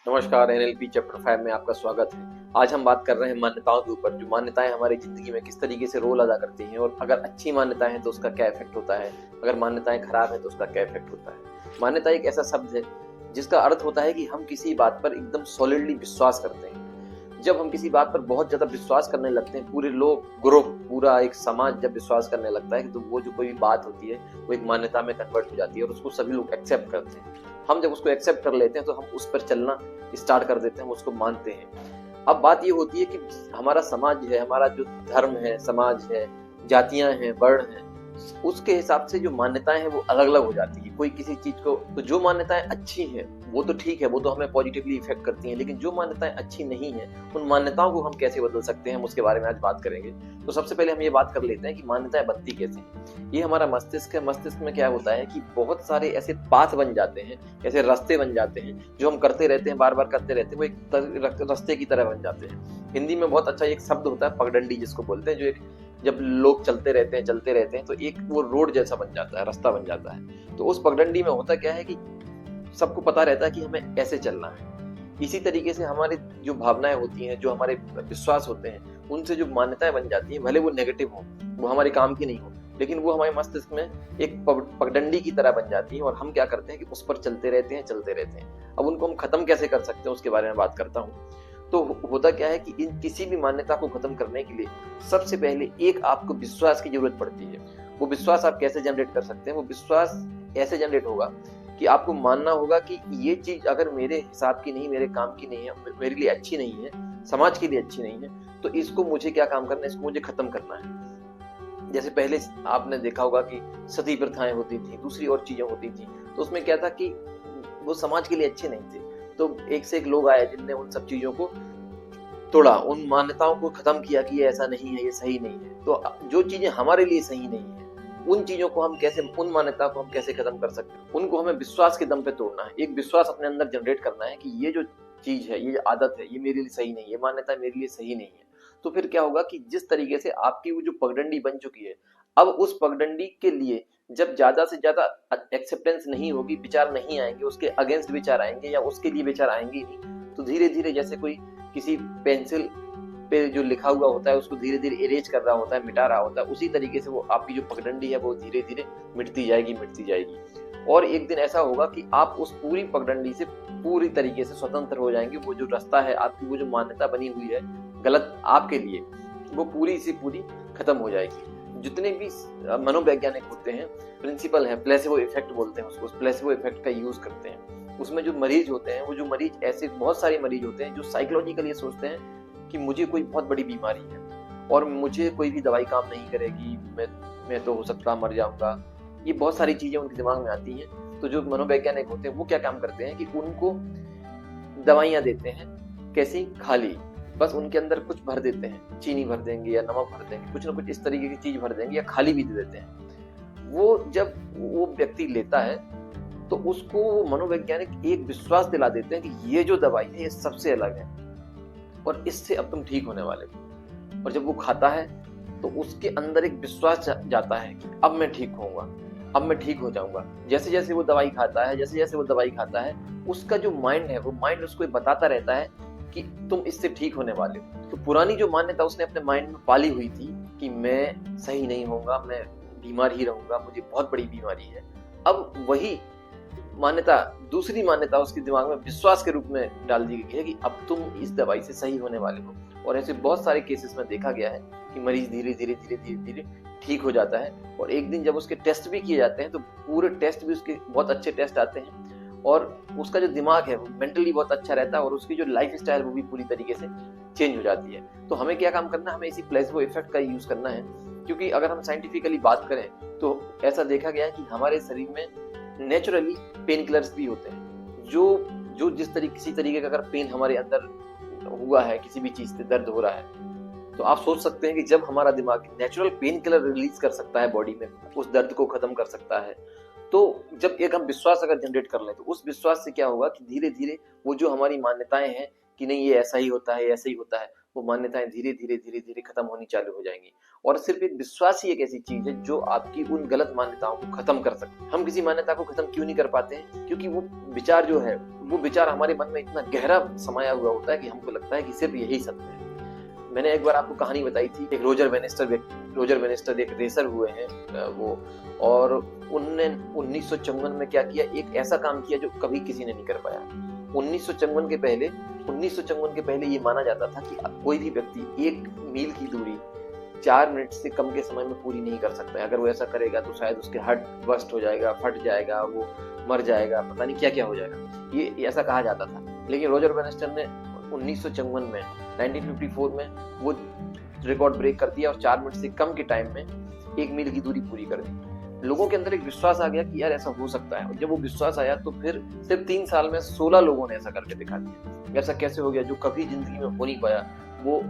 नमस्कार, NLP chapter 5 में आपका स्वागत है। आज हम बात कर रहे हैं मान्यताओं के ऊपर। जो मान्यताएं हमारी ज़िंदगी में किस तरीके से रोल अदा करती हैं और अगर अच्छी मान्यताएं हैं तो उसका क्या इफ़ेक्ट होता है, अगर मान्यताएं खराब हैं तो उसका क्या इफ़ेक्ट होता है। मान्यता एक ऐसा शब्द है जिसका अर्थ होता है कि हम किसी बात पर एकदम सॉलिडली विश्वास करते हैं। जब हम किसी बात पर बहुत ज़्यादा विश्वास करने लगते हैं, पूरे लोग, ग्रुप, पूरा एक समाज जब विश्वास करने लगता है तो वो जो कोई बात होती है वो एक मान्यता में कन्वर्ट हो जाती है और उसको सभी लोग एक्सेप्ट करते हैं। हम जब उसको एक्सेप्ट कर लेते हैं तो हम उस पर चलना स्टार्ट कर देते हैं, हम उसको मानते हैं। अब बात ये होती है कि हमारा समाज है, हमारा जो धर्म है, समाज है, जातियां हैं, वर्ण हैं, उसके हिसाब से जो मान्यताएं हैं वो अलग अलग हो जाती है। कोई किसी चीज को, तो जो मान्यताएं अच्छी हैं वो तो ठीक है, वो तो हमें पॉजिटिवली इफेक्ट करती हैं, लेकिन जो मान्यताएं अच्छी नहीं है उन मान्यताओं को हम कैसे बदल सकते हैं, हम उसके बारे में आज बात करेंगे। तो सबसे पहले हम ये बात कर लेते हैं कि मान्यताएं बनती कैसे हैं। ये हमारा मस्तिष्क है। मस्तिष्क में क्या होता है कि बहुत सारे ऐसे पाथ बन जाते हैं, ऐसे रास्ते बन जाते हैं जो हम करते रहते हैं, बार बार करते रहते हैं, वो एक रास्ते की तरह बन जाते हैं। हिंदी में बहुत अच्छा एक शब्द होता है पगडंडी, जिसको बोलते हैं, जो एक जब लोग चलते रहते हैं तो एक वो रोड जैसा बन जाता है, रास्ता बन जाता है। तो उस पगडंडी में होता क्या है कि सबको पता रहता है कि हमें ऐसे चलना है। इसी तरीके से हमारी जो भावनाएं होती हैं, जो हमारे विश्वास होते हैं, उनसे जो मान्यताएं बन जाती हैं, भले वो नेगेटिव हो, वो हमारे काम की नहीं हो, लेकिन वो हमारे मस्तिष्क में एक पगडंडी की तरह बन जाती है और हम क्या करते हैं कि उस पर चलते रहते हैं। अब उनको हम खत्म कैसे कर सकते हैं उसके बारे में बात करता हूँ। तो होता क्या है कि इन किसी भी मान्यता को खत्म करने के लिए सबसे पहले एक आपको विश्वास की जरूरत पड़ती है। वो विश्वास आप कैसे जनरेट कर सकते हैं? वो विश्वास ऐसे जनरेट होगा कि आपको मानना होगा कि ये चीज अगर मेरे हिसाब की नहीं, मेरे काम की नहीं है, मेरे लिए अच्छी नहीं है, समाज के लिए अच्छी नहीं है, तो इसको मुझे क्या काम करना है, इसको मुझे खत्म करना है। जैसे पहले आपने देखा होगा कि सती प्रथाएं होती थी, दूसरी और चीजें होती थी, तो उसमें क्या था कि वो समाज के लिए अच्छे नहीं थे। तो एक से एक लोग आए जिनने उन सब चीजों को तोड़ा, उन मान्यताओं को खत्म किया कि ये ऐसा नहीं है, ये सही नहीं है। तो जो चीजें हमारे लिए सही नहीं है, उन चीजों को हम कैसे, उन मान्यता को हम कैसे खत्म कर सकते हैं? उनको हमें विश्वास के दम पे तोड़ना है। एक विश्वास अपने अंदर जनरेट करना है कि ये जो चीज है, ये जो आदत है, ये मेरे लिए सही नहीं है, ये मान्यता मेरे लिए सही नहीं है। तो फिर क्या होगा कि जिस तरीके से आपकी वो जो पगडंडी बन चुकी है, अब उस पगडंडी के लिए जब ज्यादा से ज्यादा एक्सेप्टेंस नहीं होगी, विचार नहीं आएंगे, उसके अगेंस्ट विचार आएंगे या उसके लिए विचार आएंगे ही नहीं, तो धीरे धीरे जैसे कोई किसी पेंसिल पे जो लिखा हुआ होता है उसको धीरे धीरे इरेज कर रहा होता है, मिटा रहा होता है, उसी तरीके से वो आपकी जो पगडंडी है वो धीरे धीरे मिटती जाएगी। और एक दिन ऐसा होगा कि आप उस पूरी पगडंडी से पूरी तरीके से स्वतंत्र हो जाएंगे। वो जो रास्ता है, आपकी वो जो मान्यता बनी हुई है गलत आपके लिए, वो पूरी से पूरी खत्म हो जाएगी। जितने भी मनोवैज्ञानिक होते हैं, प्रिंसिपल है, प्लेसिबो इफेक्ट बोलते हैं उसको, प्लेसिबो इफेक्ट का यूज करते हैं। उसमें जो मरीज होते हैं, वो जो मरीज, ऐसे बहुत सारे मरीज होते हैं जो साइकोलॉजिकली ये सोचते हैं कि मुझे कोई बहुत बड़ी बीमारी है और मुझे कोई भी दवाई काम नहीं करेगी, मैं तो हो सकता मर जाऊंगा। ये बहुत सारी चीजें उनके दिमाग में आती हैं। तो जो मनोवैज्ञानिक होते हैं वो क्या काम करते हैं कि उनको दवाइयां देते हैं, कैसी, खाली, बस उनके अंदर कुछ भर देते हैं, चीनी भर देंगे या नमक भर देंगे, कुछ ना कुछ इस तरीके की चीज भर देंगे या खाली भी दे देते हैं। वो जब वो व्यक्ति लेता है तो उसको मनोवैज्ञानिक एक विश्वास दिला देते हैं कि ये जो दवाई है ये सबसे अलग है और इससे अब तुम ठीक होने वाले हो। और जब वो खाता है तो उसके अंदर एक विश्वास जाता है कि अब मैं ठीक होऊंगा, अब मैं ठीक हो जाऊंगा। जैसे जैसे वो दवाई खाता है, जैसे जैसे वो दवाई खाता है, उसका जो माइंड है, वो माइंड उसको बताता रहता है कि तुम इससे ठीक होने वाले हो। तो पुरानी जो मान्यता उसने अपने माइंड में पाली हुई थी कि मैं सही नहीं होऊंगा, मैं बीमार ही रहूंगा, मुझे बहुत बड़ी बीमारी है, अब वही मान्यता, दूसरी मान्यता उसके दिमाग में विश्वास के रूप में डाल दी गई है कि अब तुम इस दवाई से सही होने वाले हो। और ऐसे बहुत सारे केसेस में देखा गया है कि मरीज धीरे धीरे धीरे धीरे धीरे ठीक हो जाता है। और एक दिन जब उसके टेस्ट भी किए जाते हैं तो पूरे टेस्ट भी उसके बहुत अच्छे टेस्ट आते हैं और उसका जो दिमाग है वो मेंटली बहुत अच्छा रहता है और उसकी जो लाइफ स्टाइल वो भी पूरी तरीके से चेंज हो जाती है। तो हमें क्या काम करना है? हमें इसी प्लेसिबो इफेक्ट का यूज करना है। क्योंकि अगर हम साइंटिफिकली बात करें तो ऐसा देखा गया है कि हमारे शरीर में नेचुरली पेन किलर्स भी होते हैं। जो जो जिस तरीके, किसी तरीके का अगर पेन हमारे अंदर हुआ है, किसी भी चीज से दर्द हो रहा है, तो आप सोच सकते हैं कि जब हमारा दिमाग नेचुरल पेन किलर रिलीज कर सकता है बॉडी में, उस दर्द को खत्म कर सकता है, तो जब एक हम विश्वास अगर जनरेट कर लें तो उस विश्वास से क्या होगा कि धीरे धीरे वो जो हमारी मान्यताएं हैं कि नहीं ये ऐसा ही होता है, ऐसा ही होता है, वो मान्यताएं धीरे धीरे धीरे धीरे खत्म होनी चालू हो जाएंगी। और सिर्फ एक विश्वास ही एक ऐसी चीज है जो आपकी उन गलत मान्यताओं को खत्म कर सकती है। हम किसी मान्यता को खत्म क्यों नहीं कर पाते हैं? क्योंकि वो विचार जो है, वो विचार हमारे मन में इतना गहरा समाया हुआ होता है कि हमको लगता है कि सिर्फ यही सत्य है। मैंने एक बार आपको कहानी बताई थी, एक रोजर वेनिस्टर एक रेसर हुए हैं वो, और उनने 1954 में क्या किया, एक ऐसा काम किया जो कभी किसी ने नहीं कर पाया। 1954 के पहले ये माना जाता था कि कोई भी व्यक्ति 1 मील की दूरी 4 मिनट से कम के समय में पूरी नहीं कर सकता है। अगर वो ऐसा करेगा तो शायद उसके हार्ट बस्ट हो जाएगा, फट जाएगा, वो मर जाएगा, पता नहीं क्या क्या हो जाएगा, ये ऐसा कहा जाता था। लेकिन रोजर वेनिस्टर ने 1954 में वो रिकॉर्ड ब्रेक कर दिया और 4 मिनट से कम के टाइम में 1 मील की दूरी पूरी कर दी। लोगों के अंदर एक विश्वास आ गया कि यार ऐसा हो सकता है, और जब वो विश्वास आया तो फिर सिर्फ 3 साल में 16 लोगों ने ऐसा करके दिखा दिया। ऐसा कैसे हो गया? जो कभी जिंदगी में हो नहीं पाया वो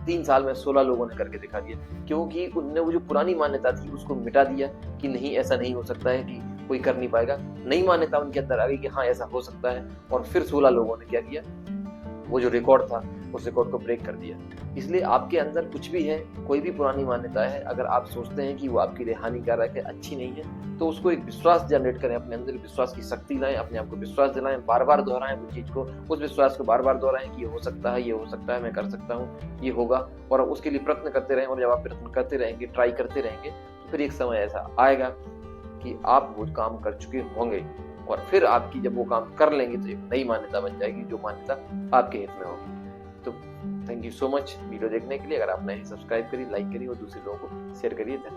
3 साल में 16 लोगों ने करके दिखा दिया, क्योंकि उनने वो जो पुरानी मान्यता थी उसको मिटा दिया कि नहीं, ऐसा नहीं हो सकता है कि कोई कर नहीं पाएगा। नई मान्यता उनके अंदर आ गई कि हाँ ऐसा हो सकता है, और फिर 16 लोगों ने क्या किया, वो जो रिकॉर्ड था उस रिकॉर्ड को ब्रेक कर दिया। इसलिए आपके अंदर कुछ भी है, कोई भी पुरानी मान्यता है, अगर आप सोचते हैं कि वो आपके लिए हानिकारक है, अच्छी नहीं है, तो उसको एक विश्वास जनरेट करें, अपने अंदर विश्वास की शक्ति लाएं, अपने आप को विश्वास दिलाएं, बार बार दोहराएं वो चीज को, उस विश्वास को बार बार दोहराएं कि ये हो सकता है, ये हो सकता है, मैं कर सकता हूँ, ये होगा, और उसके लिए प्रयत्न करते रहें। और जब आप प्रयत्न करते रहेंगे, ट्राई करते रहेंगे, तो फिर एक समय ऐसा आएगा कि आप वो काम कर चुके होंगे, और फिर आपकी जब वो काम कर लेंगे तो एक नई मान्यता बन जाएगी, जो मान्यता आपके हित में होगी। तो thank you so much video देखने के लिए। अगर आपने सब्सक्राइब करी, लाइक करी और दूसरे लोगों को शेयर करिए। धन्यवाद।